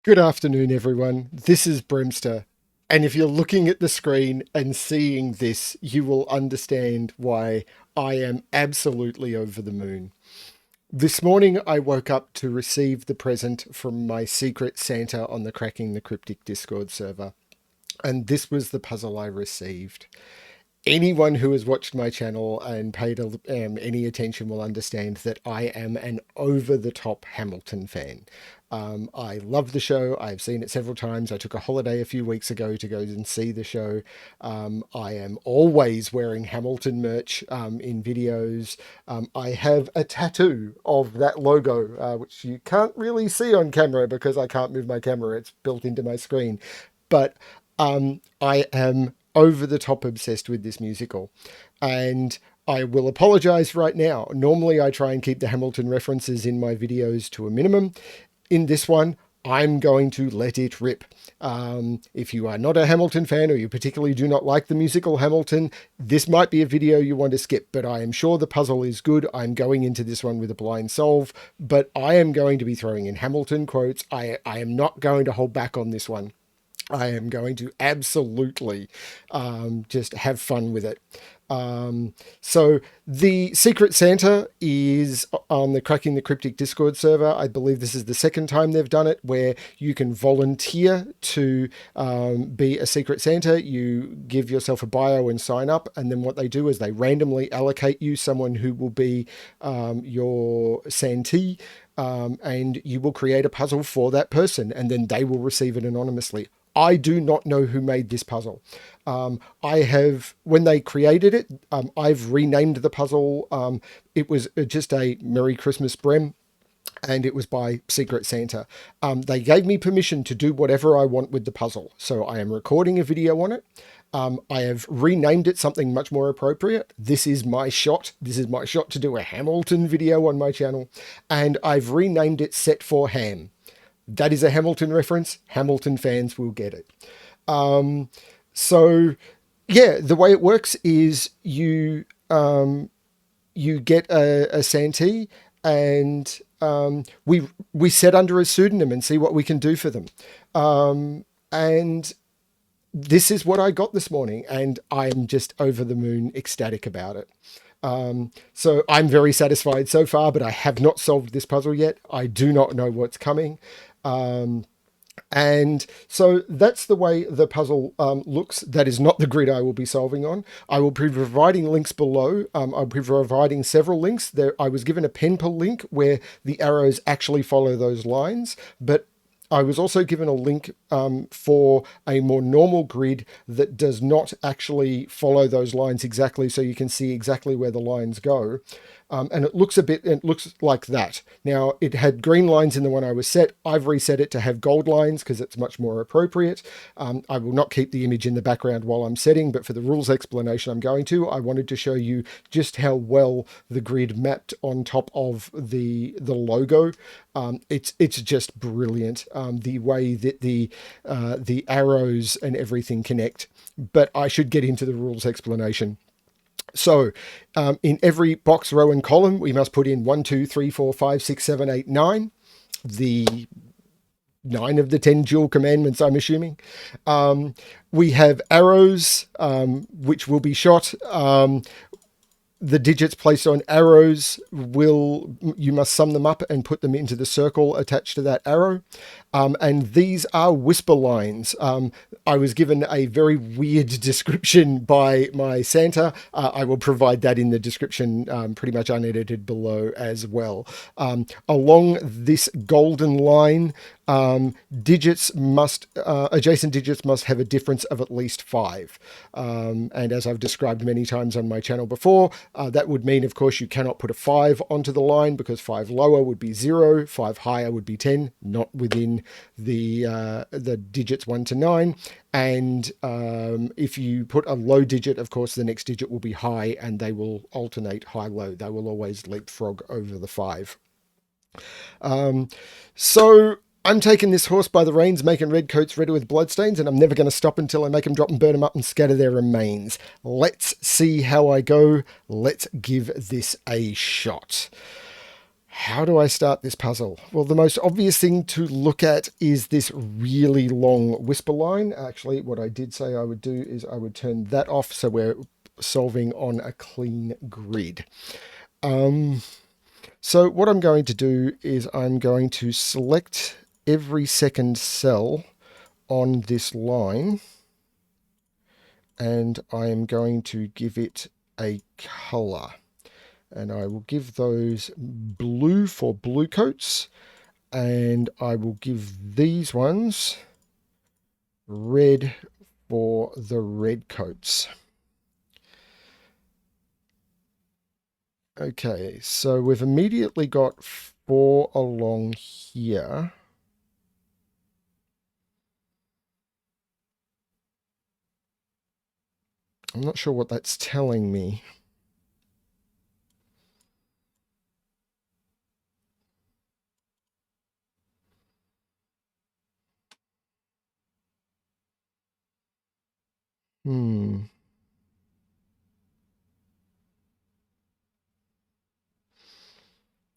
Good afternoon, everyone. This is BremSter. And if you're looking at the screen and seeing this, you will understand why I am absolutely over the moon. This morning, I woke up to receive the present from my secret Santa on the Cracking the Cryptic Discord server. And this was the puzzle I received. Anyone who has watched my channel and paid any attention will understand that I am an over-the-top Hamilton fan. I love the show. I've seen it several times. I took a holiday a few weeks ago to go and see the show. I am always wearing Hamilton merch in videos. I have a tattoo of that logo, which you can't really see on camera because I can't move my camera. It's built into my screen. But I am over the top obsessed with this musical. And I will apologize right now. Normally, I try and keep the Hamilton references in my videos to a minimum. In this one, I'm going to let it rip. If you are not a Hamilton fan or you particularly do not like the musical Hamilton, this might be a video you want to skip, but I am sure the puzzle is good. I'm going into this one with a blind solve, but I am going to be throwing in Hamilton quotes. I am not going to hold back on this one. I am going to absolutely just have fun with it. So the Secret Santa is on the Cracking the Cryptic Discord server. I believe this is the second time they've done it, where you can volunteer to be a Secret Santa. You give yourself a bio and sign up, and then what they do is they randomly allocate you someone who will be your Santee, and you will create a puzzle for that person, and then they will receive it anonymously. I do not know who made this puzzle. When they created it, I've renamed the puzzle. It was just a Merry Christmas Brem, and it was by Secret Santa. They gave me permission to do whatever I want with the puzzle. So I am recording a video on it. I have renamed it something much more appropriate. This is my shot. This is my shot to do a Hamilton video on my channel. And I've renamed it Set for Ham. That is a Hamilton reference. Hamilton fans will get it. So yeah, the way it works is you get a Santee, and we set under a pseudonym and see what we can do for them. And this is what I got this morning, and I'm just over the moon ecstatic about it. So I'm very satisfied so far, but I have not solved this puzzle yet. I do not know what's coming. And so that's the way the puzzle looks. That is not the grid I will be solving on. I will be providing links below. I'll be providing several links. I was given a Penpa link where the arrows actually follow those lines, but I was also given a link for a more normal grid that does not actually follow those lines exactly, so you can see exactly where the lines go. And it looks like that. Now, it had green lines in the one I was set. I've reset it to have gold lines because it's much more appropriate. I will not keep the image in the background while I'm setting, but for the rules explanation I wanted to show you just how well the grid mapped on top of the logo. It's just brilliant, the way that the arrows and everything connect. But I should get into the rules explanation. So in every box, row, and column, we must put in 1, 2, 3, 4, 5, 6, 7, 8, 9. The 9 of the 10 dual commandments, I'm assuming. We have arrows, which will be shot. The digits placed on arrows you must sum them up and put them into the circle attached to that arrow. And these are whisper lines. I was given a very weird description by my Santa. I will provide that in the description, pretty much unedited below as well. Along this golden line, adjacent digits must have a difference of at least 5. And as I've described many times on my channel before, that would mean, of course, you cannot put a 5 onto the line because 5 lower would be 0, 5 higher would be 10, not within the digits 1 to 9. And if you put a low digit, of course, the next digit will be high, and they will alternate high-low. They will always leapfrog over the 5. So I'm taking this horse by the reins, making red coats red with bloodstains, and I'm never going to stop until I make them drop and burn them up and scatter their remains. Let's see how I go. Let's give this a shot. How do I start this puzzle? Well, the most obvious thing to look at is this really long whisper line. Actually, what I did say I would do is I would turn that off so we're solving on a clean grid. So what I'm going to do is I'm going to select every second cell on this line, and I am going to give it a color. And I will give those blue for blue coats, and I will give these ones red for the red coats. Okay, so we've immediately got 4 along here. I'm not sure what that's telling me.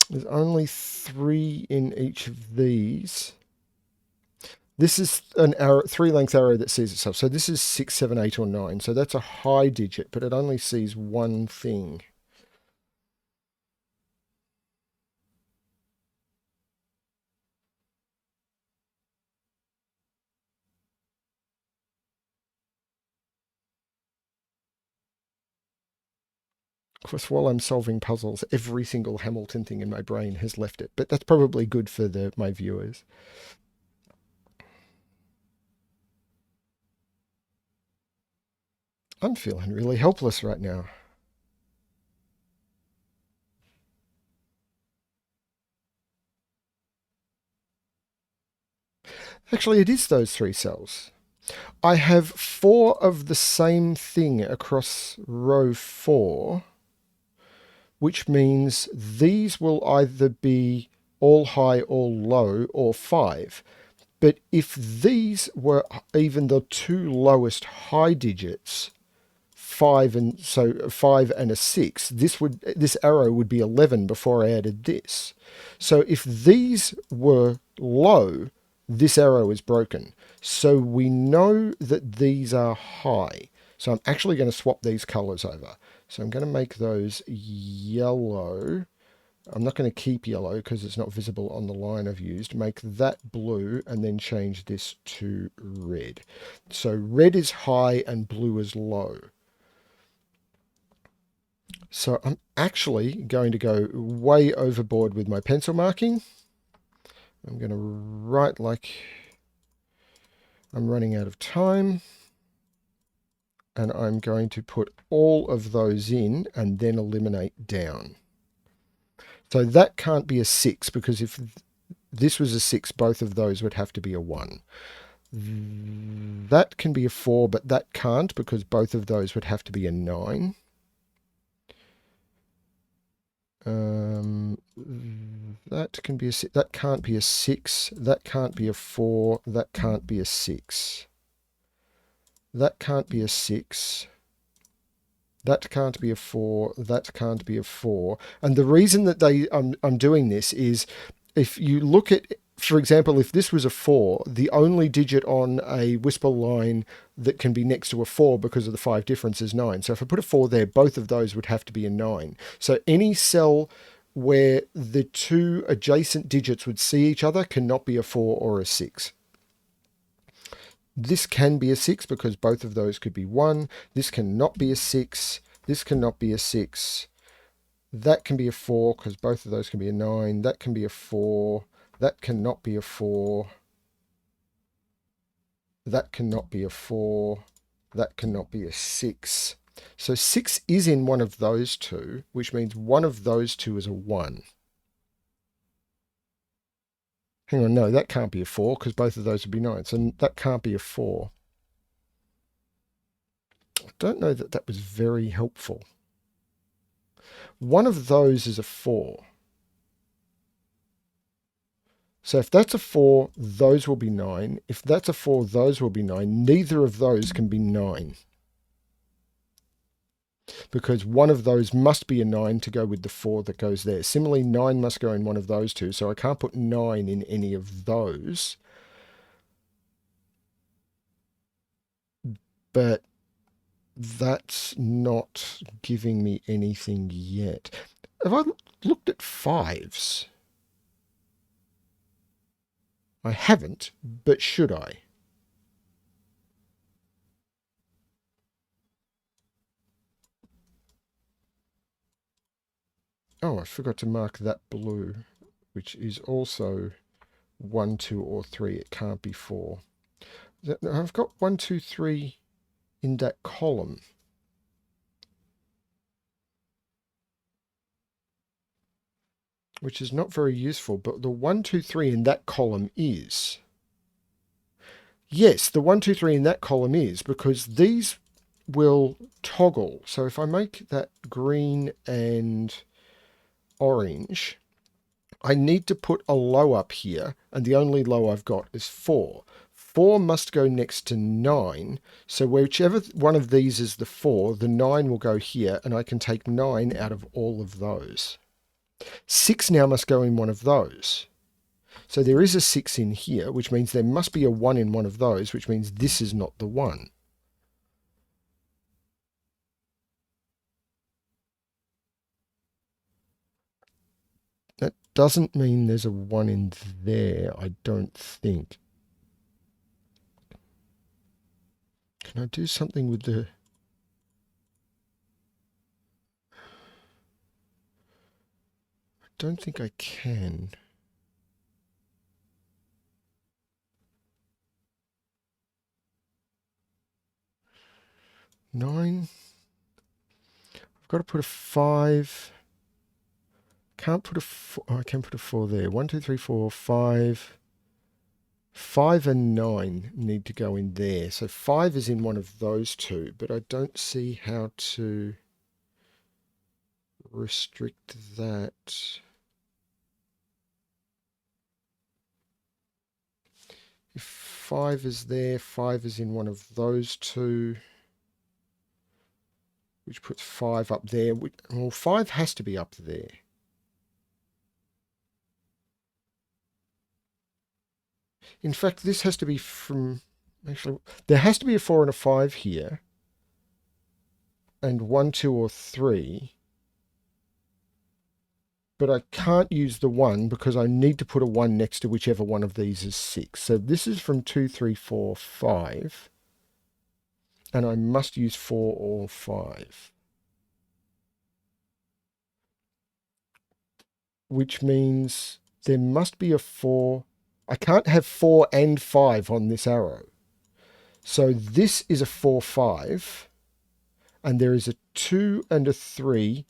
There's only 3 in each of these. This is an arrow, 3-length arrow that sees itself. So this is 6, 7, 8, or 9. So that's a high digit, but it only sees one thing. Of course, while I'm solving puzzles, every single Hamilton thing in my brain has left it. But that's probably good for my viewers. I'm feeling really helpless right now. Actually, it is those 3 cells. I have 4 of the same thing across row 4, which means these will either be all high, all low, or 5. But if these were even the 2 lowest high digits, 5 and a 6, this arrow would be 11 before I added this. So if these were low, this arrow is broken. So we know that these are high. So I'm actually going to swap these colors over. So I'm going to make those yellow. I'm not going to keep yellow because it's not visible on the line I've used. Make that blue and then change this to red. So red is high and blue is low. So I'm actually going to go way overboard with my pencil marking. I'm going to write like I'm running out of time. And I'm going to put all of those in and then eliminate down. So that can't be a 6 because if this was a 6, both of those would have to be a 1. That can be a 4, but that can't because both of those would have to be a 9. That can be that can't be a 6. That can't be a 4. That can't be a 6. That can't be a 6. That can't be a 4. That can't be a 4. And the reason that I'm doing this is if you look at, for example, if this was a 4, the only digit on a whisper line that can be next to a 4 because of the 5 difference is 9. So if I put a 4 there, both of those would have to be a 9. So any cell where the 2 adjacent digits would see each other cannot be a 4 or a 6. This can be a 6 because both of those could be 1. This cannot be a 6. This cannot be a 6. That can be a 4 because both of those can be a 9. That can be a 4. That cannot be a 4. That cannot be a 4. That cannot be a 6. So 6 is in one of those 2, which means one of those 2 is a 1. Hang on, no, that can't be a 4 because both of those would be 9. So that can't be a 4. I don't know that that was very helpful. One of those is a 4. So if that's a 4, those will be 9. If that's a 4, those will be 9. Neither of those can be 9. because one of those must be a 9 to go with the 4 that goes there. Similarly, 9 must go in one of those two, so I can't put 9 in any of those. But that's not giving me anything yet. Have I looked at 5s? I haven't, but should I? Oh, I forgot to mark that blue, which is also 1, 2, or 3. It can't be 4. I've got 1, 2, 3 in that column. Which is not very useful, but the 1, 2, 3 in that column is. Yes, the 1, 2, 3 in that column is, because these will toggle. So if I make that green and orange, I need to put a low up here, and the only low I've got is 4. 4 must go next to 9, so whichever one of these is the 4, the 9 will go here, and I can take 9 out of all of those. 6 now must go in one of those. So there is a 6 in here, which means there must be a 1 in one of those, which means this is not the 1. That doesn't mean there's a 1 in there, I don't think. Can I do something with the... I don't think I can. Nine. I've got to put a 5. Can't put a 4. Oh, I can put a 4 there. 1, 2, 3, 4, 5. 5 and 9 need to go in there. So 5 is in one of those two, but I don't see how to restrict that. If 5 is there, 5 is in one of those two, which puts 5 up there. Well, 5 has to be up there. In fact, this has to be from... Actually, there has to be a 4 and a 5 here. And 1, 2, or 3. But I can't use the 1 because I need to put a 1 next to whichever one of these is 6. So this is from 2, 3, 4, 5. And I must use 4 or 5. Which means there must be a 4. I can't have 4 and 5 on this arrow. So this is a 4, 5. And there is a 2 and a 3.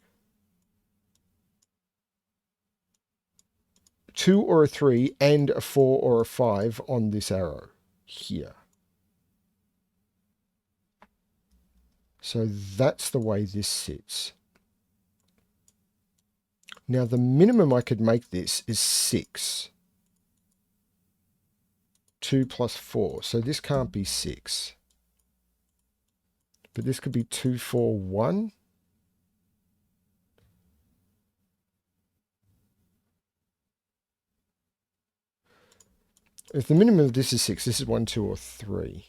2 or a 3 and a 4 or a 5 on this arrow here. So that's the way this sits. Now the minimum I could make this is 6. 2 plus 4. So this can't be 6. But this could be 2, 4, 1. If the minimum of this is 6, this is 1, 2, or 3.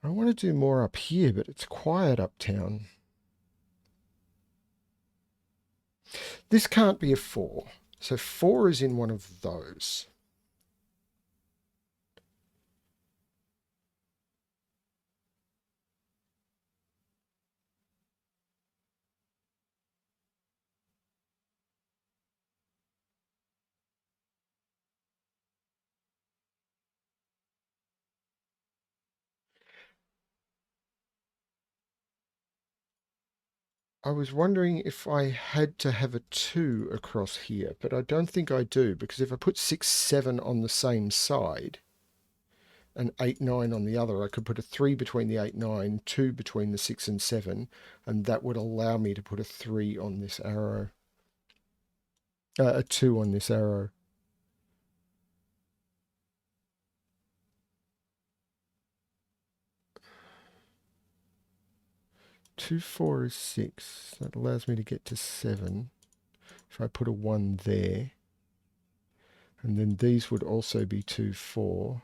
I want to do more up here, but it's quiet uptown. This can't be a 4. So 4 is in one of those. I was wondering if I had to have a 2 across here, but I don't think I do, because if I put 6, 7 on the same side, an 8, 9 on the other. I could put a 3 between the 8, 9, 2 between the 6 and 7, and that would allow me to put a 3 on this arrow. A 2 on this arrow. 2, 4 is 6. That allows me to get to 7. If I put a 1 there. And then these would also be 2, 4.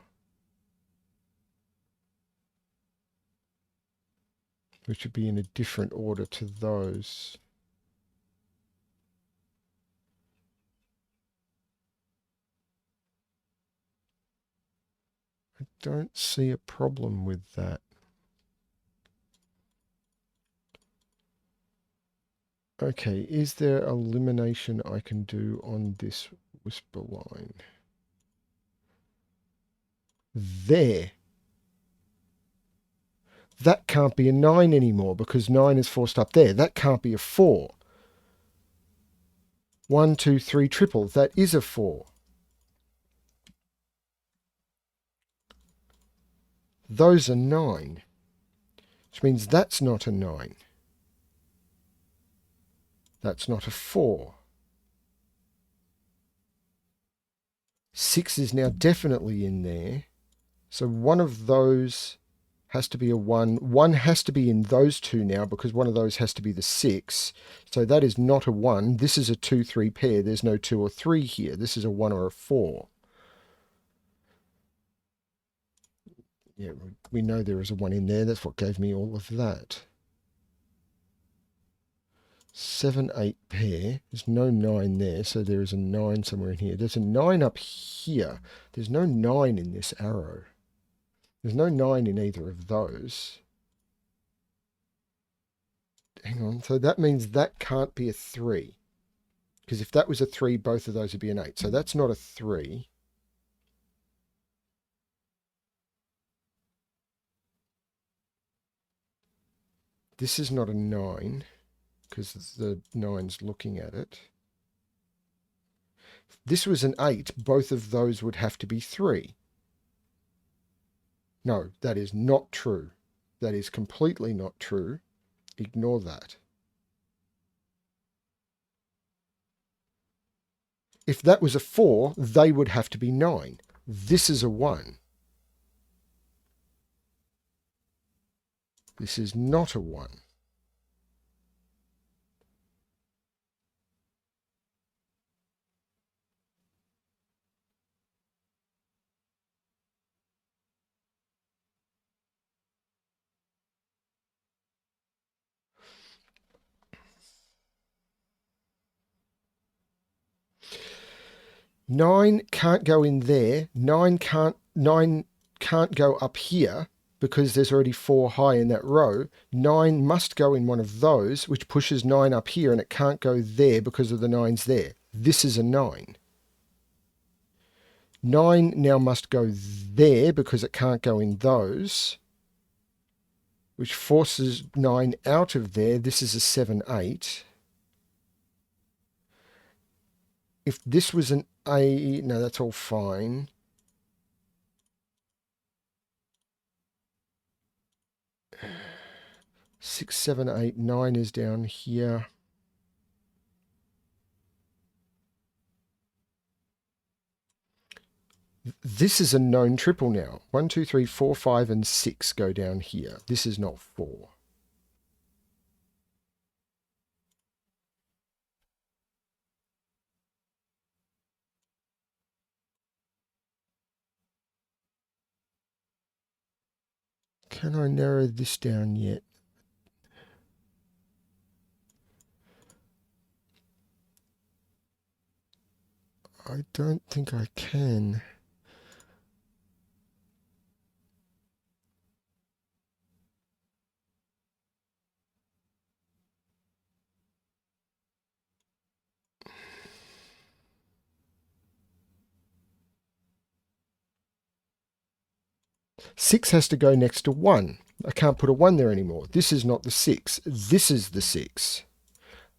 Which would be in a different order to those. I don't see a problem with that. Okay, is there elimination I can do on this whisper line? There. That can't be a 9 anymore because 9 is forced up there. That can't be a 4. 1, 2, 3, triple. That is a 4. Those are 9. Which means that's not a 9. That's not a 4. 6 is now definitely in there. So one of those has to be a 1. 1 has to be in those two now because one of those has to be the 6. So that is not a 1. This is a 2, 3 pair. There's no 2 or 3 here. This is a 1 or a 4. Yeah, we know there is a 1 in there. That's what gave me all of that. 7, 8 pair. There's no 9 there, so there is a 9 somewhere in here. There's a 9 up here. There's no 9 in this arrow. There's no 9 in either of those. Hang on. So that means that can't be a 3. Because if that was a 3, both of those would be an 8. So that's not a 3. This is not a 9. Because the 9's looking at it. If this was an 8, both of those would have to be 3. No, that is not true. That is completely not true. Ignore that. If that was a 4, they would have to be 9. This is a 1. This is not a 1. Nine can't go in there. 9 can't go up here because there's already 4 high in that row. 9 must go in one of those, which pushes 9 up here, and it can't go there because of the 9's there. This is a 9. 9 now must go there because it can't go in those, which forces 9 out of there. This is a 7, 8. If this was an A, no, that's all fine. Six, 7, 8, 9 is down here. This is a known triple now. 1, 2, 3, 4, 5, and 6 go down here. This is not 4. Can I narrow this down yet? I don't think I can. Six has to go next to 1. I can't put a 1 there anymore. This is not the 6. This is the 6.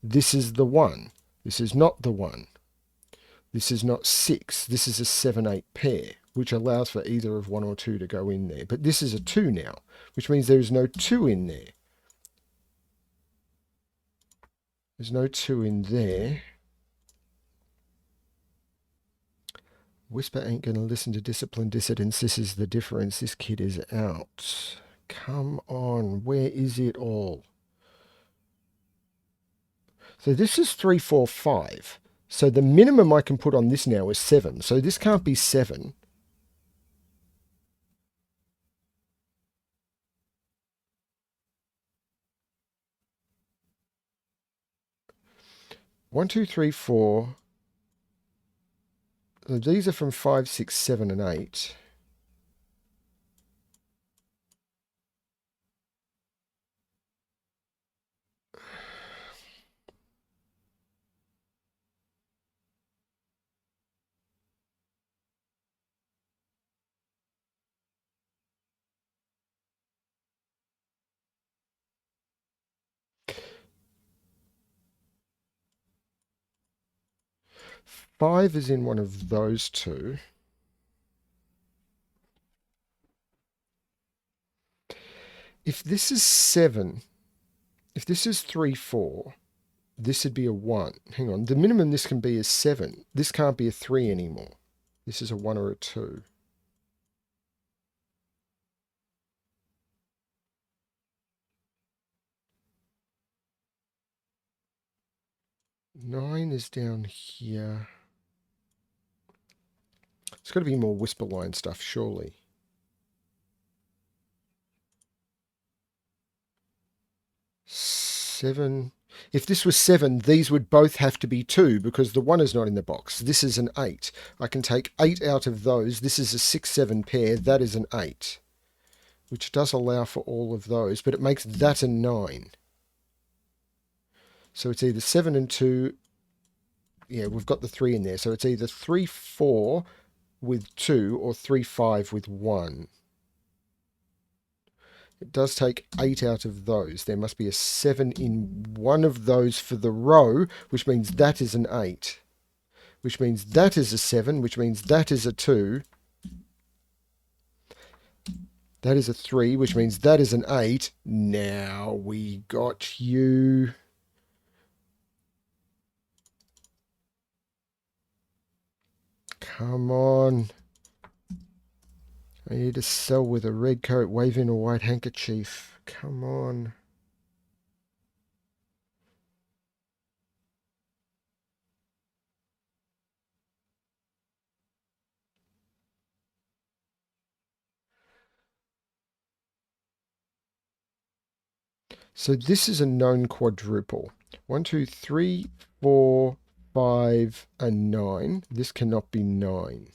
This is the 1. This is not the 1. This is not 6. This is a 7, 8 pair. which allows for either of 1 or 2 to go in there. But this is a 2 now, which means there is no 2 in there. There's no 2 in there. Whisper ain't going to listen to disciplined dissidents. This is the difference. This kid is out. Come on. Where is it all? So this is 3, 4, 5. So the minimum I can put on this now is 7. So this can't be 7. One, two, three, four. So these are from 5, 6, 7, and 8. Five is in one of those two. If this is 7, if this is 3, 4, this would be a 1. Hang on. The minimum this can be is 7. This can't be a 3 anymore. This is a 1 or a 2. Nine is down here. It's got to be more whisper line stuff, surely. Seven. If this was 7, these would both have to be 2 because the 1 is not in the box. This is an 8. I can take 8 out of those. This is a 6, 7 pair. That is an 8, which does allow for all of those, but it makes that a 9. So it's either 7 and 2. Yeah, we've got the 3 in there. So it's either 3, 4 with 2 or 3, 5 with 1. It does take 8 out of those. There must be a 7 in one of those for the row, which means that is an 8. Which means that is a 7, which means that is a 2. That is a 3, which means that is an 8. Now we got you. Come on. I need to sell with a red coat waving a white handkerchief. Come on. So this is a known quadruple. 1, 2, 3, 4, 5, and 9. This cannot be 9.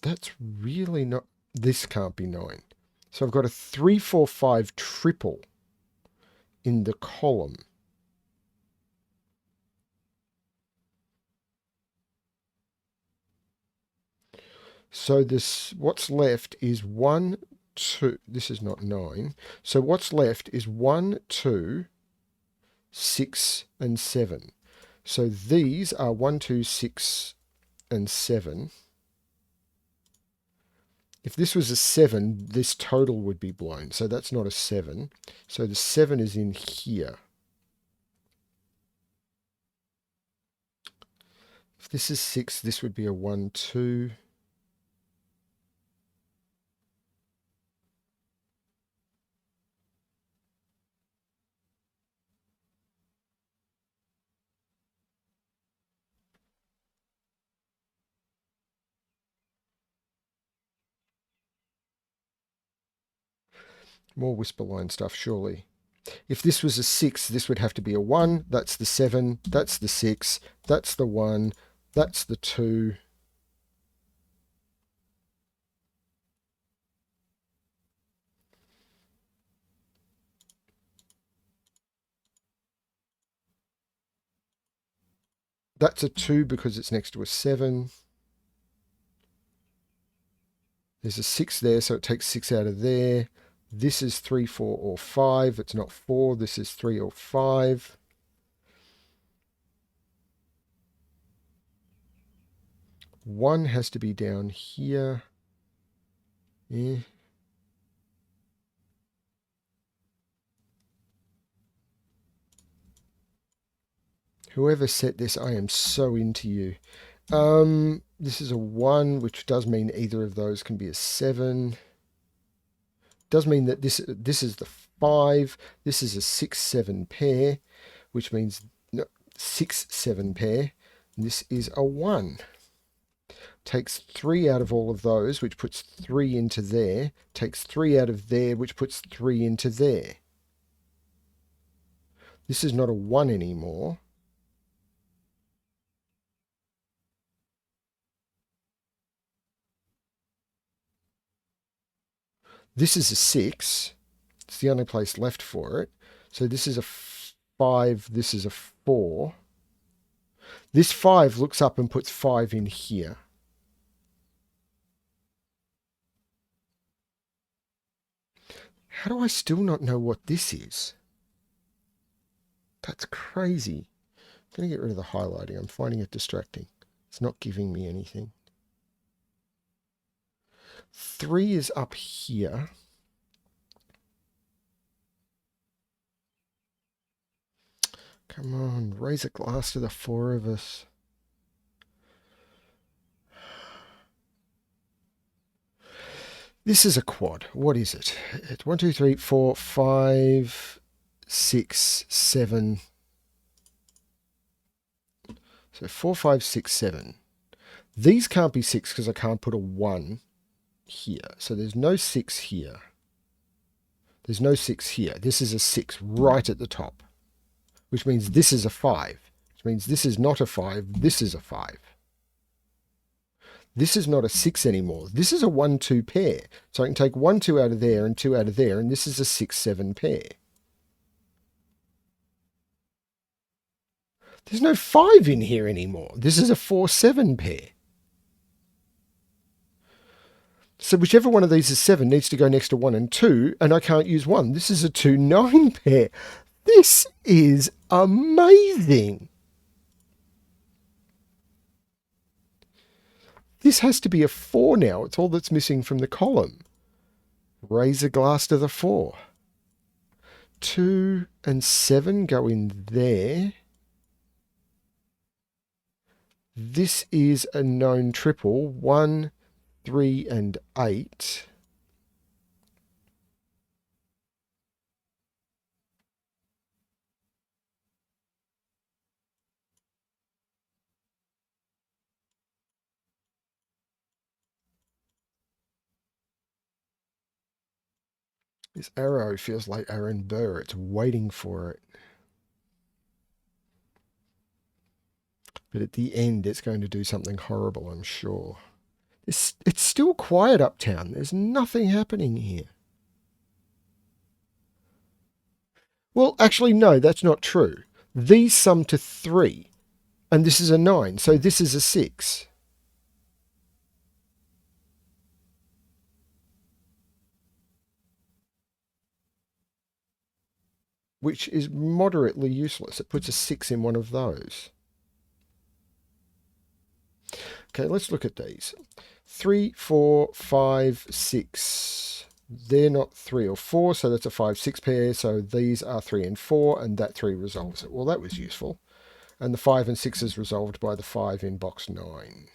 That's really not... This can't be 9. So I've got a 3, 4, 5 triple in the column. So this, what's left is 1, 2. This is not 9. So what's left is 1, 2, 6, and 7. So these are 1, 2, 6, and 7. If this was a 7, this total would be blown. So that's not a 7. So the 7 is in here. If this is 6, this would be a 1, 2. More whisper line stuff, surely. If this was a 6, this would have to be a 1. That's the 7. That's the 6. That's the 1. That's the 2. That's a 2 because it's next to a 7. There's a 6 there, so it takes 6 out of there. This is 3, 4, or 5. It's not 4. This is 3 or 5. 1 has to be down here. Yeah. Whoever set this, I am so into you. This is a 1, which does mean either of those can be a 7. Does mean that this is the 5. This is a 6-7 pair, which means no, 6-7 pair. And this is a 1. Takes 3 out of all of those, which puts 3 into there. Takes 3 out of there, which puts 3 into there. This is not a 1 anymore. This is a 6. It's the only place left for it. So this is a 5. This is a 4. This 5 looks up and puts 5 in here. How do I still not know what this is? That's crazy. I'm going to get rid of the highlighting. I'm finding it distracting. It's not giving me anything. 3 is up here. Come on, raise a glass to the 4 of us. This is a quad. What is it? It's 1, 2, 3, 4, 5, 6, 7. So 4, 5, 6, 7. These can't be 6 because I can't put a 1 here. So there's no 6 here. There's no 6 here. This is a 6 right at the top, which means this is a 5. Which means this is not a 5. This is a 5. This is not a 6 anymore. This is a 1, 2 pair. So I can take 1, 2 out of there and 2 out of there, and this is a 6, 7 pair. There's no 5 in here anymore. This is a 4, 7 pair. So whichever one of these is 7 needs to go next to 1 and 2, and I can't use 1. This is a 2, 9 pair. This is amazing. This has to be a 4 now. It's all that's missing from the column. Raise a glass to the 4. 2 and 7 go in there. This is a known triple. 1, 3 and 8. This arrow feels like Aaron Burr. It's waiting for it. But at the end, it's going to do something horrible, I'm sure. It's still quiet uptown. There's nothing happening here. Well, actually, no, that's not true. These sum to 3, and this is a 9, so this is a 6. Which is moderately useless. It puts a 6 in one of those. Okay, let's look at these. 3, 4, 5, 6. They're not 3 or 4, so that's a 5, 6 pair. So these are 3 and 4, and that 3 resolves it. Well, that was useful. And the 5 and 6 is resolved by the 5 in box 9.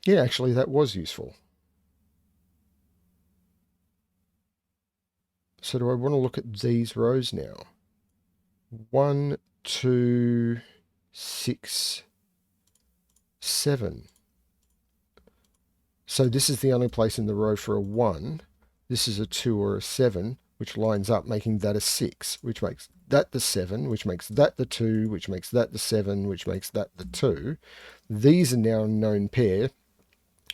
Yeah, actually, that was useful. So do I want to look at these rows now? 1, 2, 6, 7. So this is the only place in the row for a 1. This is a 2 or a 7, which lines up, making that a 6, which makes that the 7, which makes that the 2, which makes that the 7, which makes that the 2. These are now a known pair,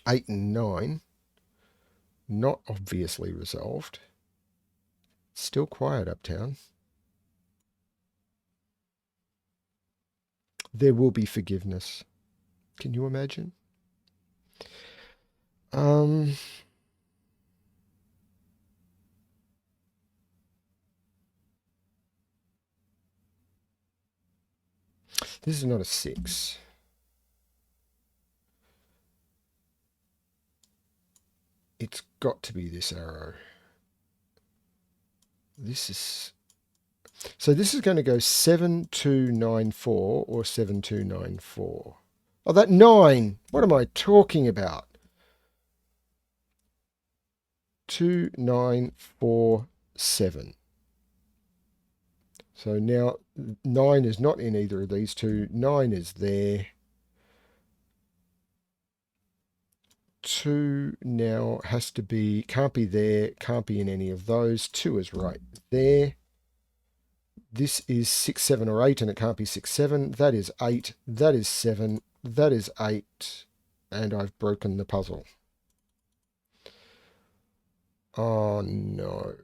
8 and 9. Not obviously resolved. Still quiet uptown. There will be forgiveness. Can you imagine? This is not a 6. It's got to be this arrow. This is... So this is going to go 7294 or 7294. Oh, that 9. What am I talking about? 2947. So now 9 is not in either of these two. 9 is there. 2 now has to be, can't be there, can't be in any of those. 2 is right there. This is 6, 7, or 8, and it can't be 6, 7. That is 8. That is 7. That is 8. And I've broken the puzzle. Oh no.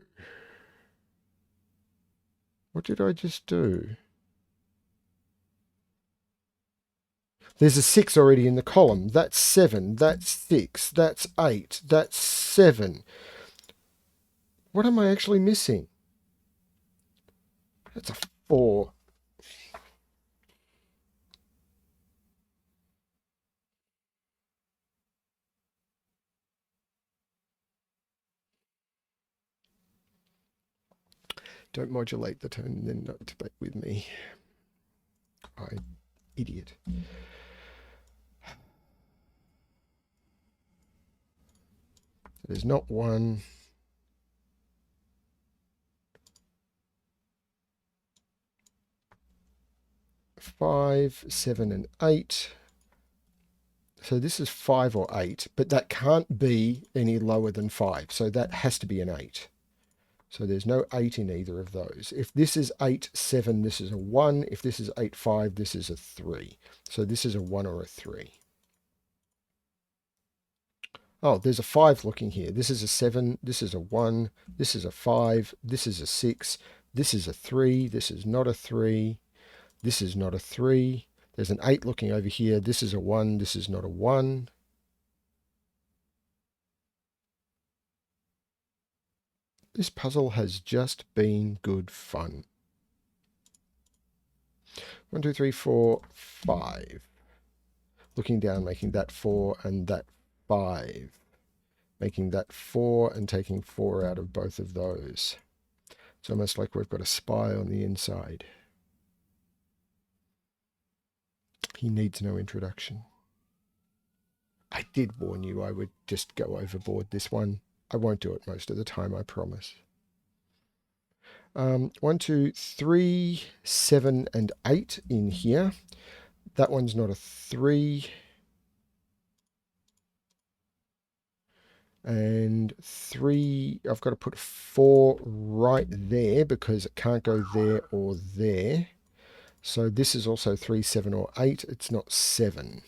What did I just do? There's a 6 already in the column. That's 7. That's 6. That's 8. That's 7. What am I actually missing? That's a 4. Don't modulate the tone and then not debate with me. I idiot. There's not 1. Five, 7, and 8. So this is 5 or 8, but that can't be any lower than 5. So that has to be an 8. So there's no 8 in either of those. If this is 8, 7, this is a 1. If this is 8, 5, this is a 3. So this is a 1 or a 3. Oh, there's a 5 looking here. This is a 7. This is a 1. This is a 5. This is a 6. This is a 3. This is not a 3. This is not a 3. There's an 8 looking over here. This is a 1. This is not a 1. This puzzle has just been good fun. 1, 2, 3, 4, 5. Looking down, making that 4 and that 5. Making that 4 and taking 4 out of both of those. It's almost like we've got a spy on the inside. He needs no introduction. I did warn you I would just go overboard this one. I won't do it most of the time, I promise. 1, 2, 3, 7, and 8 in here. That one's not a 3. And 3, I've got to put 4 right there because it can't go there or there. So this is also 3, 7, or 8. It's not 7.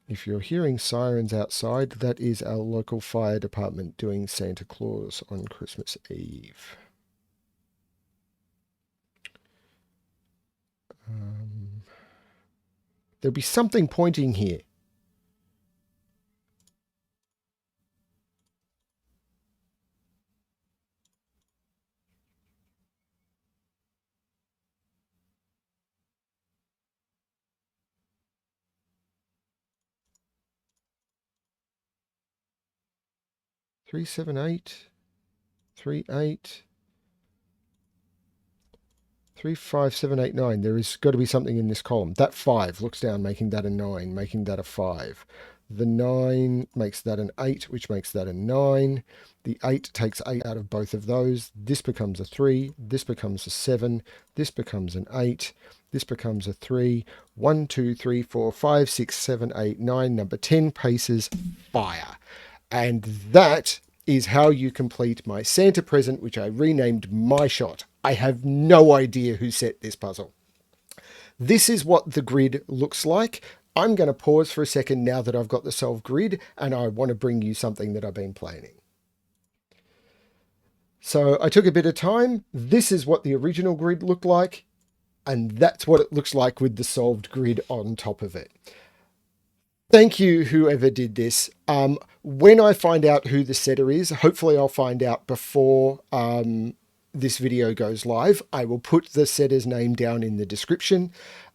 If you're hearing sirens outside, that is our local fire department doing Santa Claus on Christmas Eve. There'll be something pointing here. Three, 7, 8. 3, 8. 3, 5, 7, 8, 9. There has got to be something in this column. That 5 looks down, making that a 9, making that a 5. The 9 makes that an 8, which makes that a 9. The 8 takes 8 out of both of those. This becomes a 3. This becomes a 7. This becomes an 8. This becomes a 3. 1, 2, 3, 4, 5, 6, 7, 8, 9. Number 10 paces, fire. And that is how you complete my Santa present, which I renamed My Shot. I have no idea who set this puzzle. This is what the grid looks like. I'm going to pause for a second now that I've got the solved grid, and I want to bring you something that I've been planning. So I took a bit of time. This is what the original grid looked like, and that's what it looks like with the solved grid on top of it. Thank you, whoever did this. When I find out who the setter is, hopefully I'll find out before this video goes live, I will put the setter's name down in the description.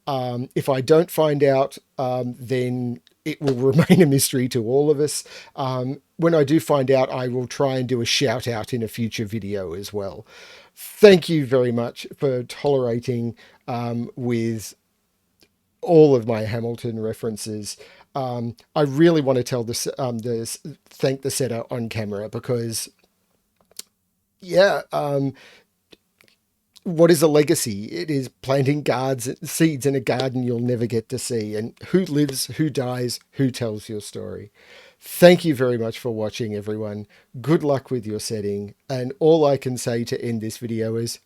If I don't find out, then it will remain a mystery to all of us. When I do find out, I will try and do a shout out in a future video as well. Thank you very much for tolerating with all of my Hamilton references. I really want to thank the setter on camera because, yeah, what is a legacy? It is planting seeds in a garden you'll never get to see. And who lives, who dies, who tells your story? Thank you very much for watching, everyone. Good luck with your setting. And all I can say to end this video is